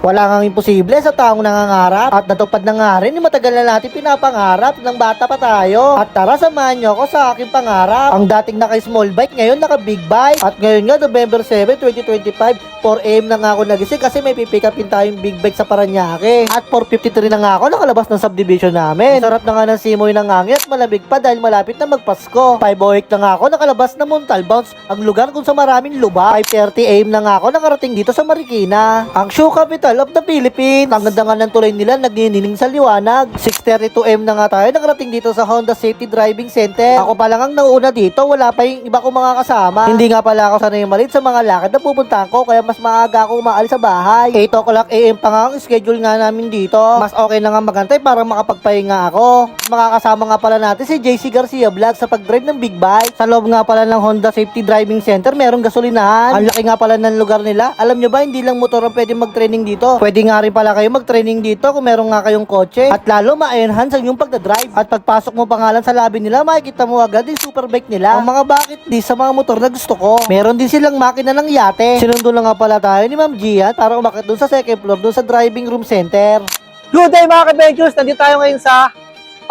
Wala kang imposible sa taong nangangarap at natupad na nga rin yung matagal na natin pinapangarap ng bata pa tayo. At tara, samahan nyo ako sa aking pangarap. Ang dating naka small bike, ngayon naka big bike. At ngayon nga, November 7, 2025, 4 AM na nga ako nagising kasi may pipick upin tayong big bike sa Paranaque. At 4:53 na nga ako nakalabas ng subdivision namin. Sarap na nga ng simoy ng hangin at malamig pa dahil malapit na magpasko. 5:08 na nga ako nakalabas ng Montalbounce, ang lugar kung sa maraming luba. 5:30 AM na nga ako nakarating dito sa Marikina, ang shoe capital of the Philippines. Ang ganda nga ng tulay nila, nagninining sa liwanag. 6:32 AM na nga tayo nakarating dito sa Honda Safety Driving Center. Ako pa lang ang nauna dito, wala pa yung iba kong mga kasama. Hindi nga pala ako sanay malit sa mga lakad na pupuntahan ko, kaya mas maaga ako umaalis sa bahay. 8 o'clock AM pa nga ang schedule nga namin dito. Mas okay na nga magantay para makapagpahinga ako. Makakasama nga pala natin si JC Garcia Vlog sa pag-drive ng big bike. Sa loob nga pala ng Honda Safety Driving Center, merong gasolinahan. Ang laki nga pala ng lugar nila. Alam nyo ba, hindi lang motor ang pwede mag-training dito. Pwede nga rin pala kayo mag-training dito kung meron nga kayong kotse. At lalo ma-enhance ang yung pagdadrive. At pagpasok mo pangalan sa labi nila, makikita mo agad yung super bike nila. Ang mga bucket list sa mga motor na gusto ko. Meron din silang makina ng yate. Sinundo na nga pala tayo ni Ma'am Gian para umakit dun sa second floor, dun sa driving room center. Good day mga ka-Ventures! Nandito tayo ngayon sa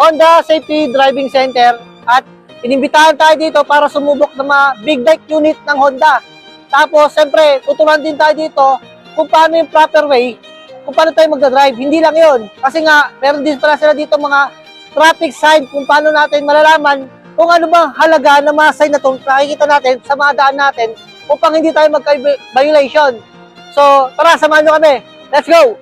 Honda Safety Driving Center at inimbitahan tayo dito para sumubok ng mga big bike unit ng Honda. Tapos, siyempre, tuturuan din tayo dito kung paano yung proper way, kung paano tayo magdadrive. Hindi lang yon. Kasi nga, meron din pala sila dito mga traffic sign kung paano natin malalaman kung ano bang halaga ng mga sign na ito nakikita natin sa mga daan natin upang hindi tayo magka-violation. So, tara, samahan nyo kami. Let's go!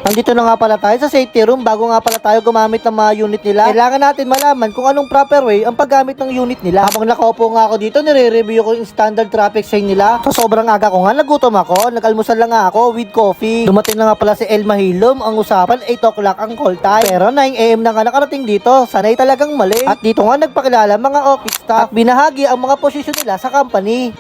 Nandito na nga pala tayo sa safety room. Bago nga pala tayo gumamit ng mga unit nila, kailangan natin malaman kung anong proper way ang paggamit ng unit nila. Habang nakaupo nga ako dito, nire-review ko yung standard traffic sign nila. So sobrang aga ko nga, nagutom ako. Nag-almusal lang nga ako with coffee. Dumating na nga pala si El Mahilom. Ang usapan, 8 o'clock ang call time. Pero 9 AM na nga nakarating dito. Sanay talagang mali. At dito nga nagpakilala mga office staff. At binahagi ang mga posisyon nila sa company.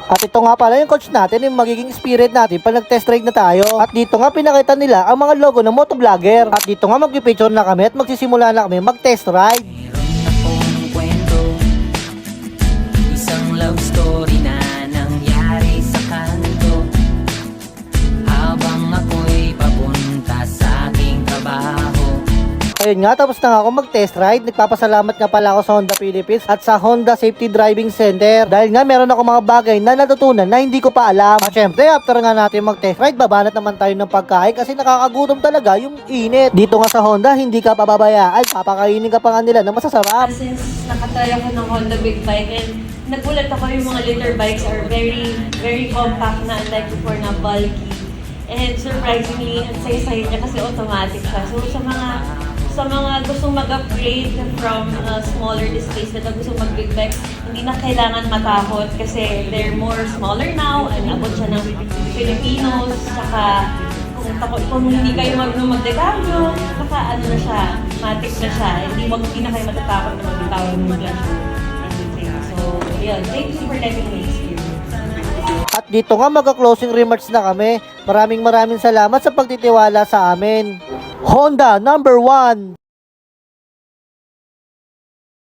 At ito nga pala yung coach natin, yung magiging spirit natin pag nag-test ride na tayo. At dito nga pinakita nila ang mga logo ng motovlogger. At dito nga mag-picture na kami at magsisimula na kami mag-test ride. Meron akong kwento, isang love story na nangyari sa kanto, habang ako'y papunta sa aking trabaho. Ayun nga, tapos na nga ako mag-test ride. Nagpapasalamat nga pala ako sa Honda Philippines at sa Honda Safety Driving Center. Dahil nga meron ako mga bagay na natutunan na hindi ko pa alam. At syempre, after nga natin mag-test ride, babanat naman tayo ng pagkain kasi nakakagutom talaga yung init. Dito nga sa Honda, hindi ka pababayaan. Papakainin ka pa nga nila na masasarap. Since nakatry ako ng Honda Big Bike and nagulat ako yung mga liter bikes are very, very compact na unlike before na bulky. And surprisingly, ang saya-saya niya kasi automatic siya. So sa mga gustong mag-upgrade from smaller displacement na gustong mag-big bike, hindi na kailangan matakot kasi they're more smaller now and abot siya ng Filipinos. Saka kung hindi kayo marunong mag-dekambyo, ano na siya, matic na siya. Hindi na kayo matatakot na mag-bitawan ng clutch. So, yun. Thank you for letting me experience. At dito nga magka-closing remarks na kami. Maraming salamat sa pagtitiwala sa amin. Honda number 1.